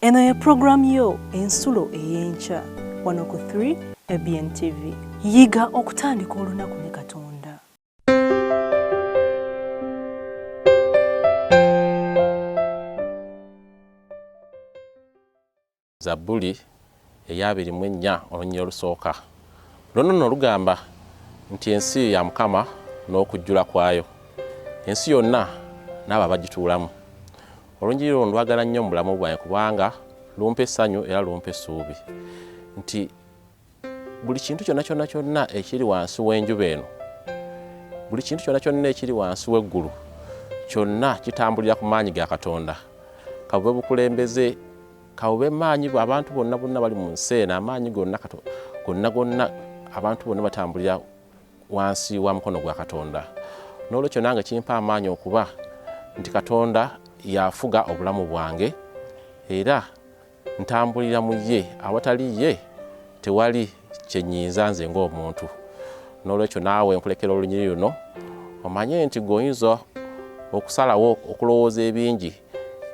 Eno ye program yo ensulo ey'enkya wano ku 3 ABN TV. Yiga okutandika olunaku ne Katonda. Zabbuli eya 24 olunyiriri olusooka. Luno nno lugamba nti ensi ya Mukama n'okujjula kwayo. Ensi yonna n'abo abagituulamu. Olunjiri luno lwagala nnyo mu bulamu bwange kubanga lumpa essanyu era lumpa essuubi. Nti buli kintu kyonna ekiri wansi w'enjuba eno, buli kintu kyonna ekiri wansi w'eggulu, kyonna kitambulira ku maanyi ga Katonda. Kabube bukulembeze, kabube maanyi abantu bonna bali mu nsi eno, amaanyi gonna abantu bonna batambulira wansi wa mukono gwa Katonda. N'olwekyo nange kimpa amaanyi okuba nti Katonda yafuga obulamu bwange era ntambulira mu ye, awatali ye tewali kyenyiza nze ng'omuntu. N'olwekyo naawe nkulekera olunyiriri luno omanye nti goyinza okusalawo okulowooza ebingi,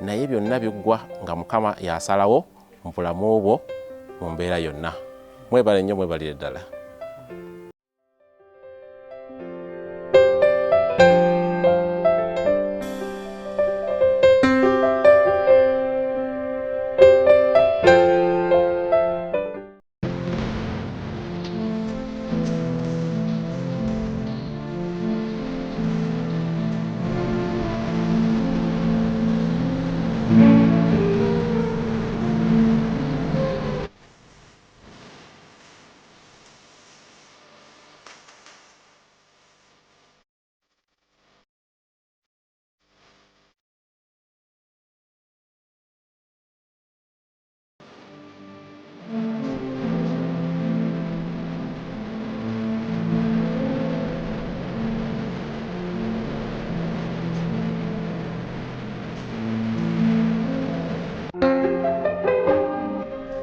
naye byonna biggwa nga Mukama yasalawo mu bulamu bwo mu mbeera yonna. Mwebale nnyo, mwebalire ddala.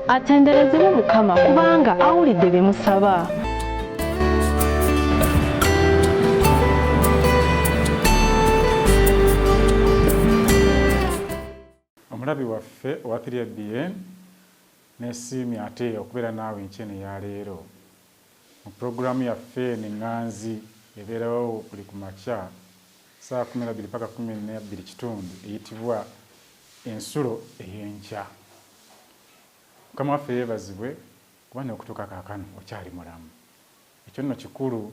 Atenderezebwe Mukama kubanga awulidde bye musaba. Omulabi waffe owa 3 ABN n'essiimi ate okubeera naawe enkyene ya leero. Mu puroguramu yaffe n'enganzi ebeerawo buli ku makya saa 12 paka 12 kitundu eyitibwa ensulo ey'enkya. Mukama waffe yeebazibwe kuba n'okutuuka kaakano okyali mulamu. Ekyo nno kikulu,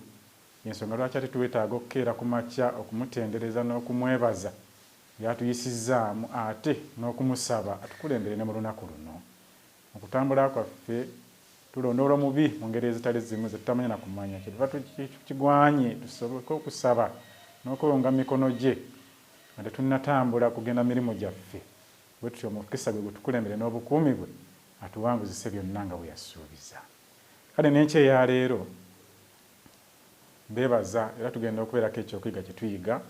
ensonga lwaki ate tuwetaaga okukeera ku makya okumutendereza n'okumwebaza byatuyisizzaamu ate n'okumusaba atukulembere ne mu lunaku luno. Mu kutambula kwaffe tulondoola omubi mu ngeri ezitali zimu ze tutamanya na kumanya, kyetuva tukigwanye tusoboke okusaba n'okulonga mikono gye nga tetunnatambula kugenda mirimu gyaffe. Bwe tutyo omukisa gwe gutukulembere n'obukuumi bwe atuwanguzise byonna nga bwe yasuubiza. Kale n'enkya eya leero mbeebaza era tugenda okubeerako ekyokuyiga kye tuyiga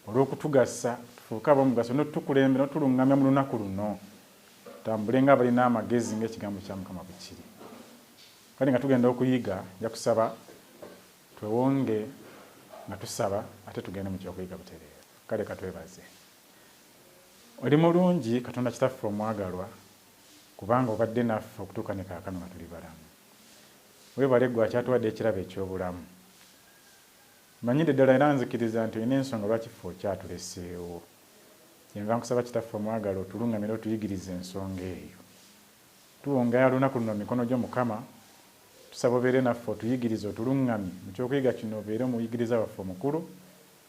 olw'okutugasa tufuuke ab'omugaso n'otukulembera n'otuluŋŋamya mu lunaku luno tutambule nga balina amagezi ng'ekigambo kya Mukama bwe kiri. Kale nga tugenda okuyiga nja kusaba twewonge nga tusaba ate tugende mu kyokuyiga butereevu. Kale katwebaze. Oli mulungi Katonda kitaffe omwagalwa kubanga obadde naffe okutuuka ne kaakano nga tuli balamu. Weebale ggwe akyatuwadde ekirabo eky'obulamu. Manyidde ddala era nzikiriza nti olina ensonga lwaki ffe okyatuleseewo. Kyenva nkusaba kitaffe omwagala otuluŋŋamire otuyigirize ensonga eyo. Tuwongera lunaku luno mikono gyo Mukama, tusaba obeere naffe otuyigirize otuluŋŋamye mu kyokuyiga kino, obeere omuyigiriza waffe omukulu,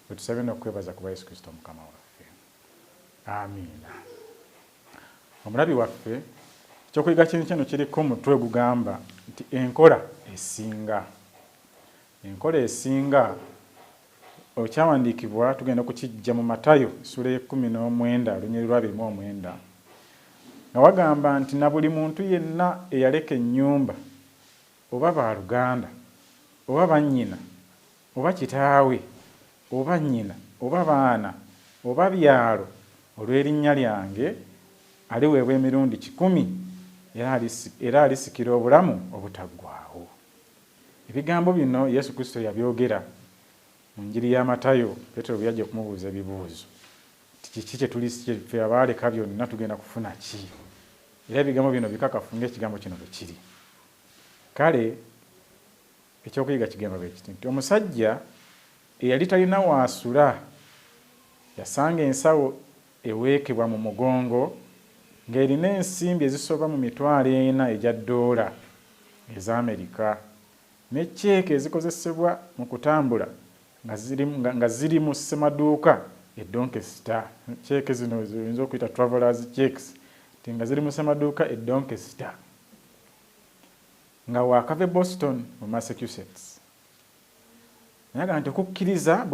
bwe tusabye n'okwebaza kuba Yesu Kristo Mukama waffe. Amiina. Omulabi waffe ekyokuyiga kino kiriko omutwe gugamba nti enkola esinga. Enkola esinga okyawandiikibwa tugenda okukijja mu Matayo essula y'e19 olunyiriri lwa 29 nga wagamba nti na buli muntu yenna eyaleka ennyumba oba baaluganda oba bannyina oba kitaawe oba nnyina oba baana oba byalo olw'erinnya lyange aliweebwa emirundi 10 era alisikira obulamu obutaggwaawo. Ebigambo bino Yesu Kristo yabyogera mu njiri ya Matayo. Petero bwe yajja okumubuuza ebibuuzo, kiki kye tuli ffe abaaleka byonna tugenda kufuna ki? era ebigambo bino bikakafu ng'ekigambo kino bwe kiri. Kale ekyokuyiga kigamba bwe kiti nti omusajja eyali talina waasula yasanga ensawo eweekebwa mu mugongo ng'erina ensimbi ezisoba mu $40,000 eza $, ne cheeke ezikozesebwa mu kutambula nga ziri mu ssemaduuka Doncaster. Cheeke zino oyinza okuyita travelers checks nga ziri mu ssemaduuka Doncaster, nga waakava Boston mu Massachusetts. Naye nti okukkiriza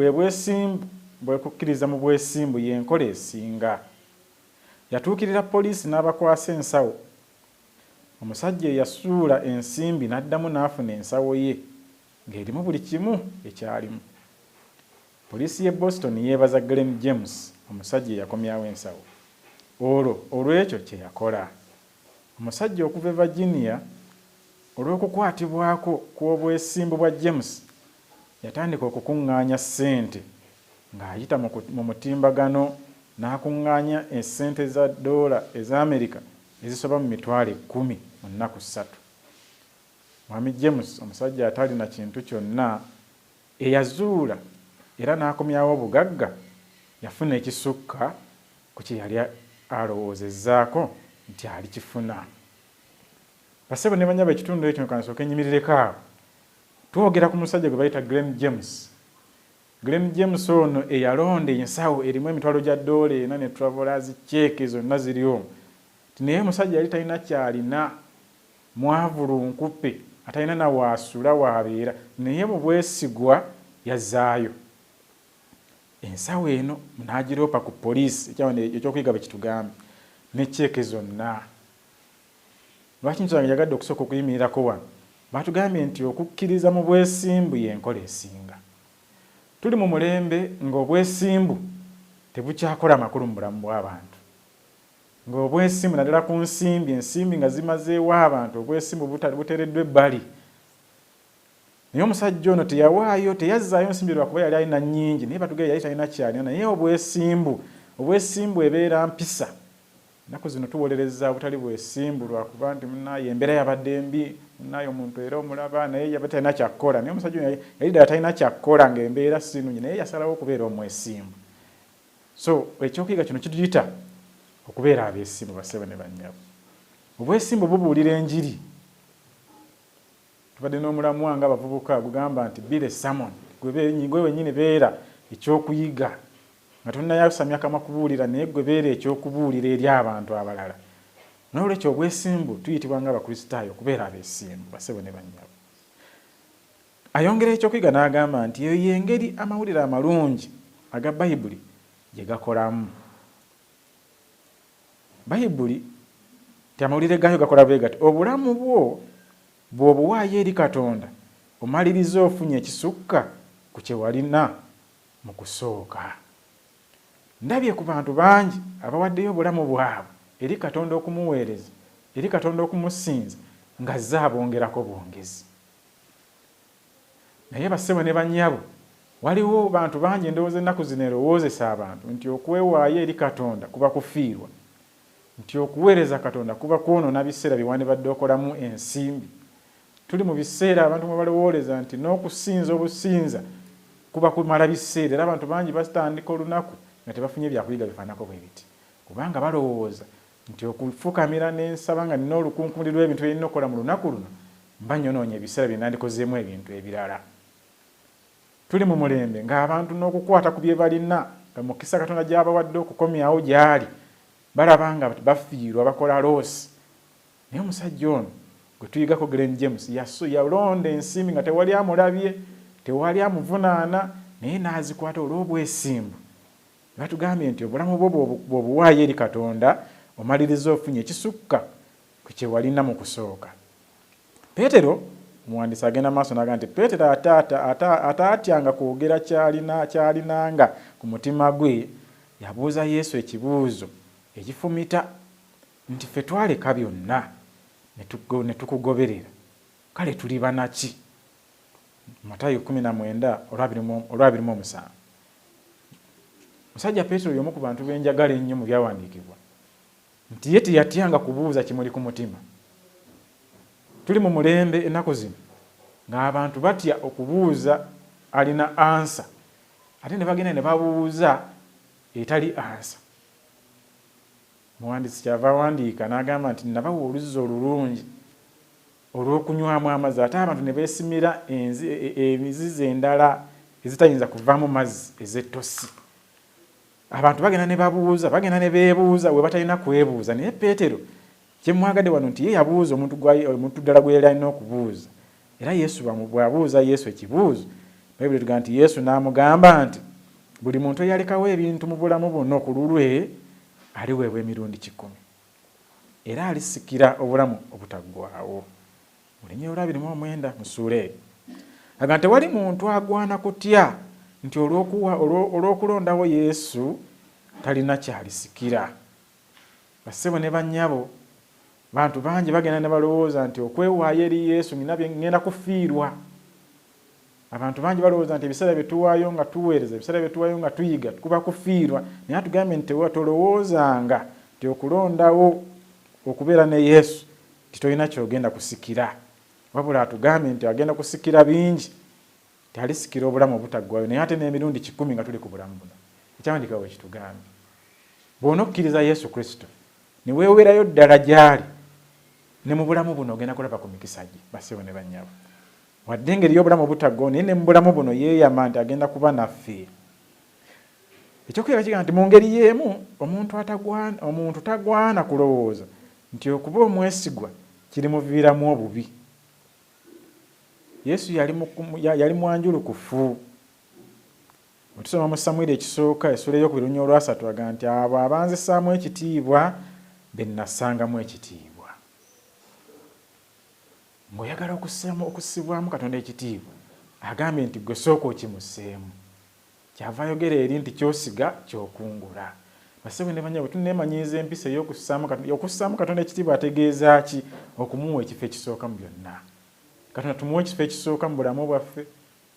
bwekukkiriza mu bwesimbu y'enkola esinga. Yatuukirira poliisi n'abakwasa ensawo. Omusajja eyasuula ensimbi n'addamu n'afuna ensawo ye ng'erimu buli kimu ekyalimu. Poliisi y'e Boston yeebaza Glenn James, omusajja eyakomyawo ensawo. Olw'ekyo kye yakola. Omusajja okuva e Virginia olw'okukwatibwako kw'obwesimbu bwa James yatandika okukuŋŋaanya ssente ng'ayita mu mutimbagano n'akuŋŋaanya essente za $, eza Amerika ezisoba mu $10,000 mu nnaku 3. Mwami James, omusajja atalina kintu kyonna, eyazuula era n'akomyawo obugagga, yafuna ekisukka ku kye yali alowoozezzaako nti alikifuna. Basebo ne banyaba ekitundu ekyo kansooka enyimirireko awo. Twogera ku musajja gwe bayita Glenn James. Glenn James ono eyalonda ensawo erimu emitwalo gya $40 ne travelers check zonna ziriwo. Naye musajja yali talina kyalina, mwavulu nkupe, atalina na waasula waabeera, naye mu bwesigwa yazaayo. Ensawo eno n'agiroopa ku poliisi, ekyokuyiga bwe kitugambe, ne cheeke zonna. Lwaki nti yagadde okusooka okuyimirirako wano? Batugambye nti okukkiriza mu bwesimbu y'enkola esinga. Tuli mu mulembe ng'obwesimbu tebukyakola makulu mu bulamu bw'abantu. Ng'obwesimbu naddala ku nsimbi, ensimbi nga zimazeewo abantu, obwesimbu buteereddwa ebbali. Naye omusajja ono teyazzaayo nsimbi lwakuba yali alina nnyingi, naye batugambye yali talina kyalina. Naye obwesimbu ebeera mpisa. Ennaku zino tuwolereza butali bwesimbu lwakuba nti munnaye embeera yabadde mbi, munnaye omuntu era omulaba naye yaba talina kyakkola. Naye omusajja ono yali ddala talina kyakkola ng'embeera si nnungi, naye yasalawo okubeera omwesimbu. So ekyokuyiga kino kituyita okubeera abeesimbu, basebo ne bannyabo. Obwesimbu bubuulira enjiri. Tubadde n'omulamu wange abavubuka gugamba nti be the sermon. Gwe wennyini beera ekyokuyiga. Nga tonnayasamya kamwa kubuulira, naye gwe beera ekyokubuulira eri abantu abalala. N'olwekyo obwesimbu tuyitibwa ng'Abakristaayo okubeera abeesimbu, basebo ne bannyabo. Ayongera ekyokuyiga n'agamba nti eyo y'engeri amawulire amalungi aga Bayibuli gye gakolamu. Bayibuli ti amawulire gaayo gakola bwe gati: obulamu bwo bw'obuwaayo eri Katonda omaliriza ofunye ekisukka ku kye walina mu kusooka. Ndabye ku bantu bangi abawaddeyo obulamu bwabwe eri Katonda okumuweereza, eri Katonda okumusinza, nga ze abongerako bwongezi. Naye basebo ne bannyabo, waliwo bantu bangi endowooza ennaku zino erowoozesa abantu nti okwewaayo eri Katonda kuba kufiirwa, nti okuweereza Katonda kuba kwonoona biseera bye wandibadde okolamu ensimbi. Tuli mu biseera abantu mwe balowooleza nti n'okusinza obusinza kuba kumala biseera, era abantu bangi batandika olunaku nga tebafunye byakuyiga bifaanako bwe biti, kubanga balowooza nti okufukamira n'ensaba nga nina olukunkumuli lw'ebintu bye nina okukola mu lunaku luno mba nnyonoonye ebiseera bye nandikozeemu ebintu ebirala. Tuli mu mulembe ng'abantu n'okukwata ku bye balina nga mukisa Katonda gy'abawadde okukomyawo gy'ali balaba nga bafiirwa, bakola loosi. Naye omusajja ono gwe tuyigako Glenn James yalonda ensimbi nga tewali amulabye, tewali amuvunaana, naye n'azikwata olw'obwesimbu. Batugambye nti obulamu bwo bw'obuwaayo eri Katonda omaliriza ofunye ekisukka ku kye walina mu kusooka. Peetero omuwandiisi agenda maaso n'agamba nti Peetero ataatyanga kwogera kyalinanga ku mutima gwe, yabuuza Yesu ekibuuzo ekifumita nti ffe twaleka byonna ne tukugoberera, kale tuli banaki? Matayo 19:27. Musajja Peetero y'omu ku bantu b'enjagala ennyo mu byawandiikibwa. nti ye teyatyanga kubuuza kimuli ku mutima. Tuli mu mulembe ennaku zino ng'abantu batya okubuuza alina ansa ate ne bagenda ne babuuza etali ansa. Muwandiisi kyava awandiika n'agamba nti nabawa oluzzi olulungi olw'okunywamu amazzi ate abantu ne beesimira emizizi endala ezitayinza kuvaamu mazzi ez'ettosi. Abantu bagenda ne babuuza bagenda ne beebuuza we batalina kwebuuza. Naye Peetero kye mwagadde wano nti ye yabuuza omuntu ddala gwe yali alina okubuuza. Era Yesu bw'abuuza Yesu ekibuuzo, Bayibuli etugamba nti Yesu n'amugamba nti buli muntu eyalekawo ebintu mu bulamu buno ku lulwe aliweebwa emirundi 10 era alisikira obulamu obutaggwaawo. Mulinnya 2:9 mu ssuula eyo aga nti tewali muntu agwana kutya nti olw'okulondawo Yesu talina kyalisikira. Bassebo ne bannyabo, bantu bangi bagenda ne balowooza nti okwewaayo eri Yesu ngenda kufiirwa. Abantu bangi balowooza nti ebiseera bye tuwaayo nga tuweereza, ebiseera bye tuwaayo nga tuyiga kuba kufiirwa. Naye atugambye nti tolowoozanga nti okulondawo okubeera ne Yesu titolina kyogenda kusikira. Wabula atugambye nti agenda kusikira bingi, talisikira obulamu obutaggwaayo, naye ate n'emirundi 10 nga tuli ku bulamu buno. Ekyawandiikibwa bwe kitugambye. Bw'ona okkiriza Yesu Kristo ne weewerayo ddala gy'ali, ne mu bulamu buno ogenda kulaba ku mikisa gye. Bassebo ne bannyabo, wadde engeri y'obulamu obutaggwaayo, naye ne mu bulamu buno yeeyama nti agenda kuba naffe. Ekyokubiri kiga nti mu ngeri y'emu omuntu tagwana kulowooza nti okuba omwesigwa kirimuviiramu obubi. Yesu yali mwanjulukufu. Otusoma mu Samwiri ekisooka essula ey'okubiri-3 aga nti abo abanzisaamu ekitiibwa be nnasangamu ekitiibwa. Ng'oyagala okussibwamu Katonda ekitiibwa agambye nti gwe sooka okimuseemu. Kyava ayogera eri nti kyosiga kyokungula. Bassebo ne bannyabo, tuneemanyiiza empisa ey'okussaamu Katonda ekitiibwa ategeeza ki? Okumuwa ekifo ekisooka mu byonna. Katonda tumuwe ekifo ekisooka mu bulamu bwaffe,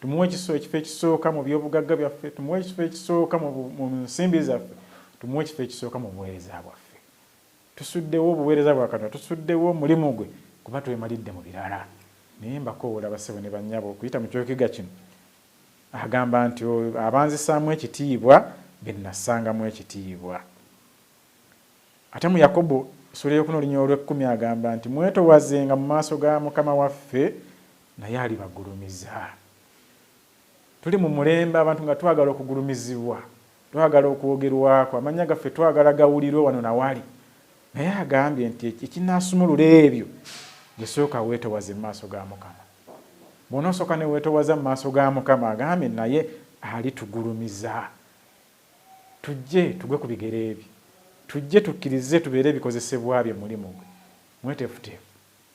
tumuwe ekifo ekisooka mu byobugagga byaffe, tumuwe ekifo ekisooka mu nsimbi zaffe, tumuwe ekifo ekisooka mu buweereza bwaffe. Tusuddewo obuweereza bwa Katonda, tusuddewo omulimu gwe kuba twemalidde mu birala. Naye mbakoowola bassebo ne bannyabo okuyita mu kyokiga kino agamba nti abanzisaamu ekitiibwa be nnasangamu ekitiibwa. Ate mu Yakobo essula y'okuna-10 agamba nti mwetowazenga mu maaso ga Mukama waffe naye alibagulumiza. Tuli mu mulembe abantu nga twagala okugulumizibwa, twagala okwogerwako, amannya gaffe twagala gawulirwe wano na wali. Naye agambye nti ekinaasumulula ebyo gesooka weetowaze mu maaso ga Mukama. Bw'onoosooka ne weetowaza mu maaso ga Mukama agambye naye alitugulumiza. Tujje tugwe ku bigere ebyo, tujje tukkirize tubeere ebikozesebwa bye mulimu gwe. Mweteefuteefu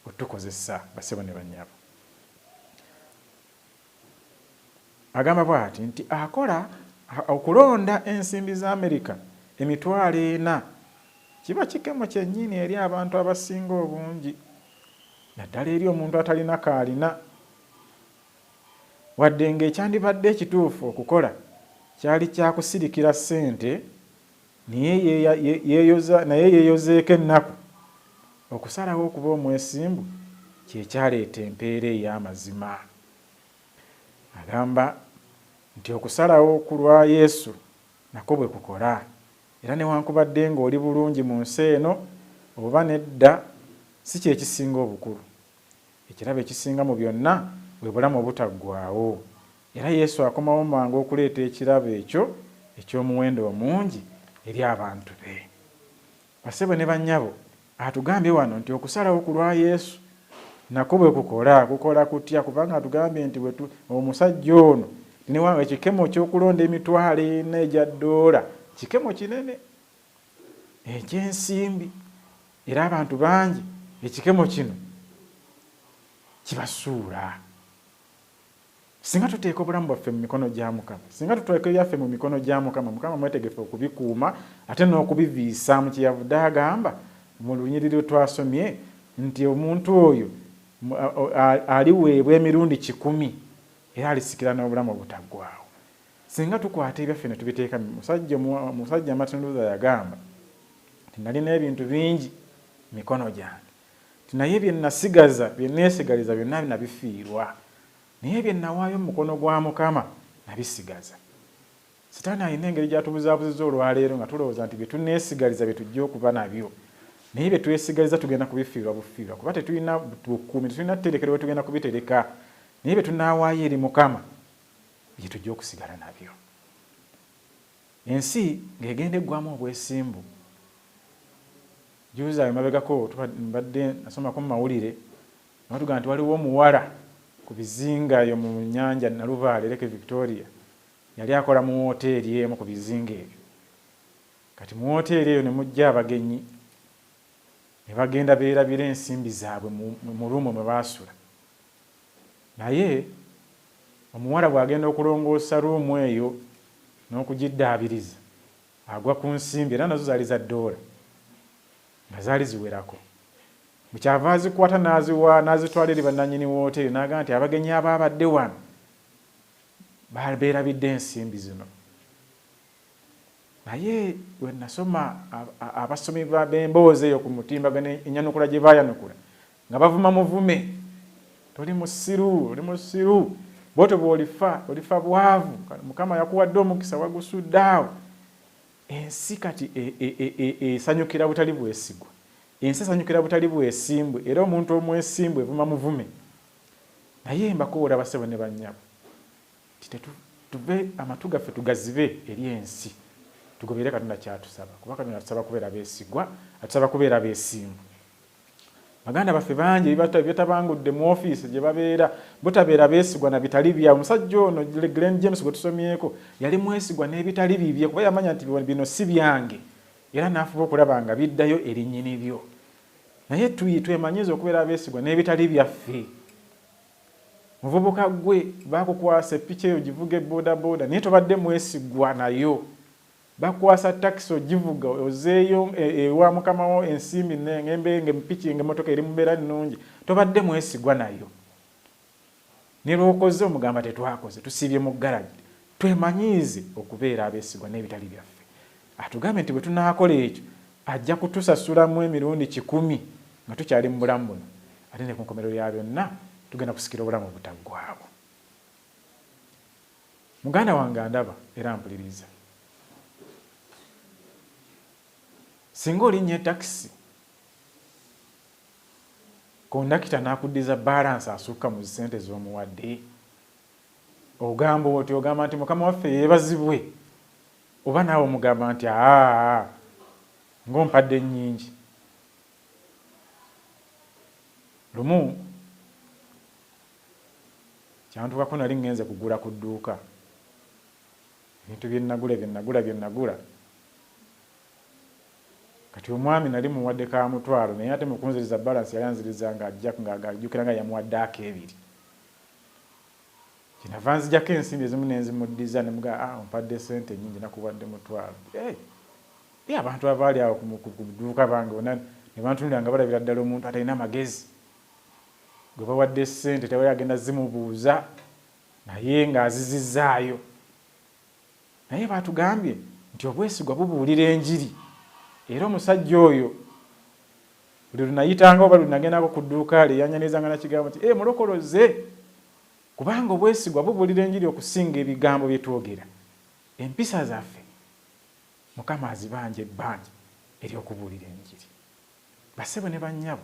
otukozesa bassebo ne bannyabo. Agamba bw'ati nti akola okulonda ensimbi za Amerika $40,000 kiba kikemo kyennyini eri abantu abasinga obungi, naddala eri omuntu atalina kaalina. Wadde ng'ekyandibadde ekituufu okukola kyali kyakusirikira ssente, naye yeeyozeeko ennaku. Okusalawo okuba omwesimbu kye kyaleeta empeera ey'amazima. Agamba nti okusalawo ku lwa Yesu nako bwe kukola. Era newankubadde ng'oli bulungi mu nsi eno oba nedda, si kye kisinga obukulu. Ekirabo ekisinga mu byonna bwe bulamu obutaggwaawo. Era Yesu akomawo mangu okuleeta ekirabo ekyo eky'omuwendo omungi eri abantu be. Bassebo ne bannyabo, atugambye wano nti okusalawo ku lwa Yesu nako bwe kukola kutya? Kubanga atugambye nti omusajja ono newankubadde ekikemo ky'okulonda $40,000 kikemo kinene eky'ensimbi, era abantu bangi ekikemo kino kibasuula. Singa tuteeka obulamu bwaffe mu mikono gya Mukama, singa tuteeka ebyaffe mu mikono gya Mukama, Mukama mwetegefu okubikuuma ate n'okubiviisa mu kye yavudde agamba mu lunyiriri twasomye nti omuntu oyo aliweebwa emirundi 10 era alisikira n'obulamu obutaggwaawo. Singa tukwata ebyaffe ne tubiteeka, musajja Martin Luther yagamba nalina ebintu bingi mikono gyange naye bye nasigaza bye neesigaliza byonna nabifiirwa naye bye nawaayo mu mukono gwa Mukama nabisigaza. Sitaani alina engeri gy'atubuzaabuziza olwaleero nga tulowooza nti bye tuneesigaliza bye tujja okuba nabyo naye bye twesigaliza tugenda kubifiirwa bufiirwa kuba tetulina bukuumi tetulina tterekero bwe tugenda kubitereka naye bye tunaawaayo eri Mukama bye tujja okusigala nabyo. Ensi ng'egenda eggwamu obwesimbu. Juuza ayo mabegako mbadde nasomako mu mawulire batugamba nti waliwo omuwala ku bizinga eyo mu nnyanja Nalubaale Lake Victoria yali akola mu woteeri emu ku bizinga ebyo. Kati mu woteeri eyo ne mujja abagenyi ne bagenda beerabira ensimbi zaabwe mu ruumu mwe baasula. Naye omuwala bw'agenda okulongoosa ruumu eyo n'okugiddaabiriza agwa ku nsimbi era nazo zaali za $1 nga zaali ziwerako. Bukyava azikwata n'azitwala eri bannannyini wooteeri n'agamba nti abagenyi abaabadde wano beerabidde ensimbi zino. Naye bwe nasoma abasomi b'emboozi eyo ku mutimbagano enyanukula gye baayanukula nga bavuma muvume toli musiru oli musiru bw'otyo bw'olifa bwavu Mukama yakuwadde omukisa wagusudde awo. Ensi kati esanyukira butali bwesigwa. Ensi esanyukira butali bwesimbu era omuntu omwesimbu evuma muvume. Naye mbakoola basebo ne bannyabo tuve amatu gaffe tugazibe eri ensi tugobere Katonda kyatusaba kuba Katonda atusaba kubeera beesigwa atusaba kubeera beesimbu. Baganda baffe bangi byetabangudde mu ofiisi gye babeera butabeera beesigwa na bitali bya. Omusajja ono Glenn James gwe tusomyeko yali mwesigwa n'ebitali bibye kuba yamanya nti bino si byange era n'afuba okulaba nga biddayo eri nnyini byo. Naye twemanyiza okubeera beesigwa n'ebitali byaffe. Muvubuka gwe bakukwasa epiki eyo givuga bodaboda naye tobadde mwesigwa nayo. Bakwasa taxi ogivuga ozeeyo ewa Mukama wo ensimbi ng'empiki ng'emmotoka eri mu mbeera nnungi tobadde mwesigwa nayo. Ne lw'okoze omugamba tetwakoze tusiibye mu garagi. Twemanyiize okubeera abeesigwa n'ebitali byaffe. Atugambe nti bwe tunaakola ekyo ajja kutusasulamu emirundi 100 nga tukyali mu bulamu buno ate ne ku nkomerero ya byonna tugenda kusikira obulamu obutaggwaawo. Muganda wange andaba era mpuliriza. Singa olinnye takisi kondakita n'akuddiza balance asukka mu ssente z'omuwadde ogamba oti ogamba nti Mukama waffe yeebazibwe oba naawe omugamba nti ng'ompadde nnyingi. Lumu kyantukako nali ngenze kugula ku dduuka ebintu bye nagula kati omwami nali muwadde ka $1,000 naye ate mukunziriza balance yali anziriza ng'ajjukira nga yamuwadde ak'ebiri. Kinava nzijjako ensimbi ezimu nenzimuddiza ne mugaa ompadde sente nnyingi nakuwadde $1,000. Abantu abaali awo ku dduuka bange bonna ne bantunulira nga balabira ddala omuntu atalina magezi gwe bawadde sente tewali agenda zimubuuza naye ng'azizizzaayo. Naye batugambye nti obwesigwa bubuulira enjiri. Era omusajja oyo buli lunayitanga oba lunagendako ku dduuka lye yanyanizanga nakigambo nti mulokoloze kubanga obwesigwa bubuulira enjiri okusinga ebigambo bye twogera. Empisa zaffe Mukama azibanja ebbanja ery'okubuulira enjiri. Basebo ne bannyabo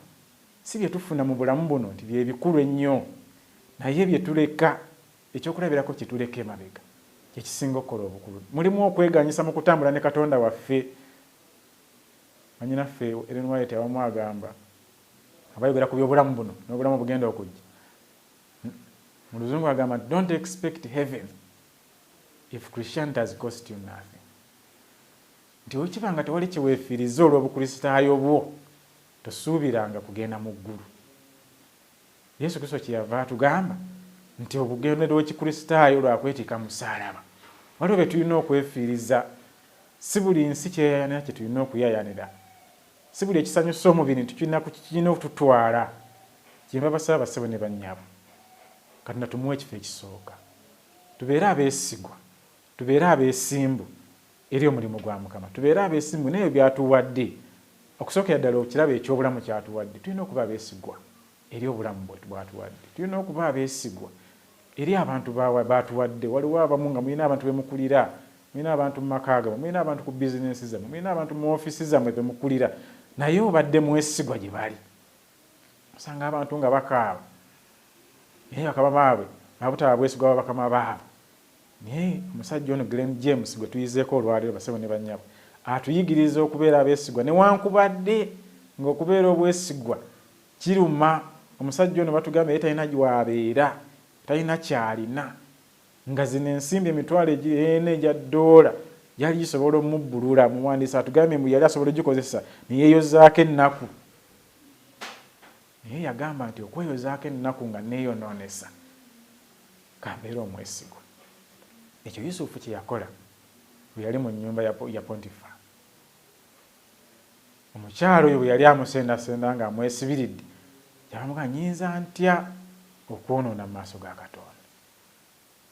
si bye tufuna mu bulamu buno nti bye bikulu ennyo naye bye tuleka ekyokulabirako kye tuleka emabega kye kisinga okukola obukulu. Mulimu okweganyisa mu kutambula ne Katonda waffe. Manyinaffe Ellen White abamu agamba abayogera ku by'obulamu buno n'obulamu bugenda okujja. Mu Luzungu agamba don't expect heaven if Christianity has cost you nothing. Nti okibanga tewali kyeweefiiriza olw'obukristaayo bwo tosuubiranga kugenda mu ggulu. Yesu Kristo kyeyava atugamba nti obugendero bw'ekikristaayo lwakwetika musaalaba. Waliwo bye tulina okwefiiriza. Si buli nsi kyeyayanira kye tulina okuyayanira. Si buli ekisanyusa omubiri tukirina okututwala. Kyemba basaba basebo ne bannyabo Katonda tumuwe ekifo ekisooka. Tubeere abeesigwa, tubeere abeesimbu eri omulimu gwa Mukama. Tubeere abeesimbu n'ebyo byatuwadde okusookera ddala okiraba ekyobulamu kyatuwadde tulina okuba abeesigwa eri obulamu bwatuwadde, tulina okuba abeesigwa eri abantu batuwadde. Waliwo abamu nga mulina abantu bemukulira, mulina abantu mu maka gammwe, mulina abantu ku bizinensi zammwe, mulina abantu mu ofiisi zammwe bemukulira, naye obadde mwesigwa gye bali. Osanga abantu nga bakaaba naye bakama baabwe babutaba bwesigwa bakama baabwe. Naye omusajja ono Glen James gwe tuyizeeko olwaleero basebo ne bannyabo atuyigiriza okubeera abeesigwa newankubadde ng'okubeera obwesigwa kiruma. Omusajja ono batugamba ye talina gy'abeera, talina kyalina, nga zino ensimbi emitwalo ena egya ddoola yali gisobola omubbulula. Muwandiisi atugambye mbu yali asobola ogikozesa neyeeyozaako ennaku, naye yagamba nti okweyozaako ennaku nga neeyonoonesa kambeera omwesigwa. Ekyo Yusufu kye yakola bwe yali mu nnyumba ya Pontifa. Omukyalo oyo bwe yali amusendasenda nga amwesibiridde yabamuga nyinza ntya okwonoona mu maaso ga Katonda.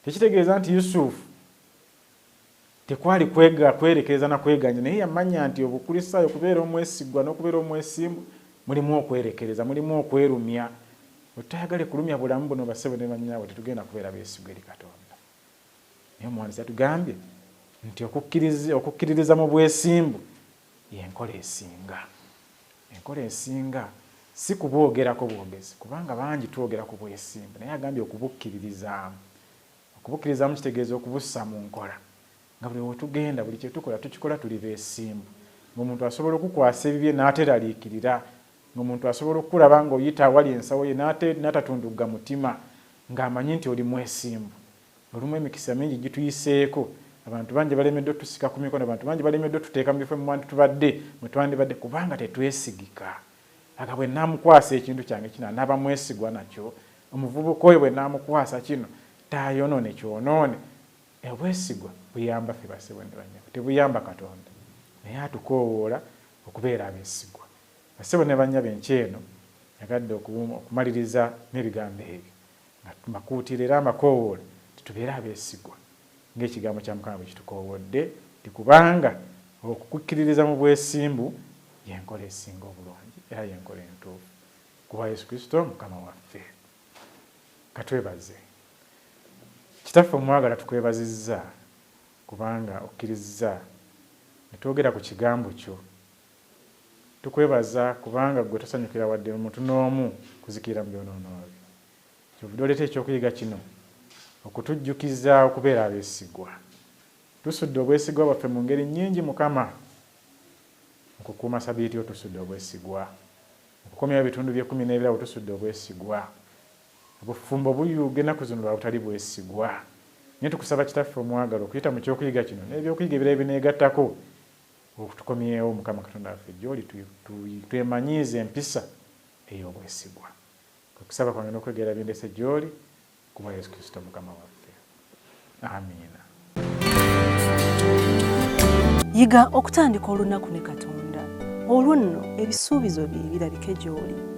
Tekitegeeza nti Yusufu tekwali kwerekereza na kweganya, naye yamanya nti obukristaayo okubeera omwesigwa n'okubeera omwesimbu mulimu okwerekereza, mulimu okwerumya. Otayagale kulumya bulamu buno basebo ne bannyaabwe tetugenda kubeera beesigwa eri Katonda. Naye omuwandiisi atugambye nti okukkiririza mu bwesimbu y'enkola esinga. Enkola esinga si kubwogerako bwogezi, kubanga bangi twogera ku bwesimbu, naye agambye okubukkiririzaamu. Okubukkiririzaamu kitegeeza okubussa mu nkola, nga buli wetugenda buli kyetukola tukikola tuli beesimbu. Ng'omuntu asobola okukwasa ebibye n'ateraliikirira, ng'omuntu asobola okulaba ng'oyita awali ensawo ye n'atatundugga mutima, ng'amanyi nti oli mwesimbu. Olumu emikisa mingi gituyiseeko, abantu bangi balemeddwe tusika ku mikono, abantu bangi balemeddwe tuteeka mu bifo mwe twandibadde kubanga tetwesigika. Aga bwe naamukwasa ekintu kyange kino anaaba mwesigwa nakyo. Omuvubuka oyo bwe naamukwasa kino taayonoone kyonoone. Obwesigwa buyamba ffe basebo ne bannyabo, tebuyamba Katonda, naye atukoowoola okubeera abeesigwa. Basebo ne bannyabo enkyeno yagadde okumaliriza n'ebigambo ebyo nga tumakuutira era amakoowoola tubeere abeesigwa ng'ekigambo kya Mukama bwe kitukoowodde, tikubanga okukkiririza mu bwesimbu y'enkola esinga obulungi era y'enkola entuufu. Kuba Yesu Kristo Mukama waffe. Katwebaze. Kitaffe omwagala tukwebazizza kubanga okkiriza ne twogera ku kigambo kyo. Tukwebaza kubanga gwe tosanyukira wadde omuntu n'omu kuzikira mu byonoono bye. Kyovudde oleeta ekyokuyiga kino okutujjukiza okubeera abeesigwa. Tusudde obwesigwa bwaffe mu ngeri nnyingi Mukama. Okukuuma Sabiiti tusudde obwesigwa, okukomyawo ebitundu by'ekkumi n'ebirabo tusudde obwesigwa, obufumbo buyuuga ennaku zino lwa butali bwesigwa. Naye tukusaba Kitaffe omwagala okuyita mu kyokuyiga kino n'ebyokuyiga ebirala bineegattako okutukomyewo Mukama Katonda waffe gy'oli twemanyiize empisa ey'obwesigwa. Okusaba kwange n'okwegera bindese gy'oli kuba Yesu Kristo Mukama waffe. Amiina. Yiga okutandika olunaku ne Katonda. Olwo nno ebisuubizo bye birabike gy'oli.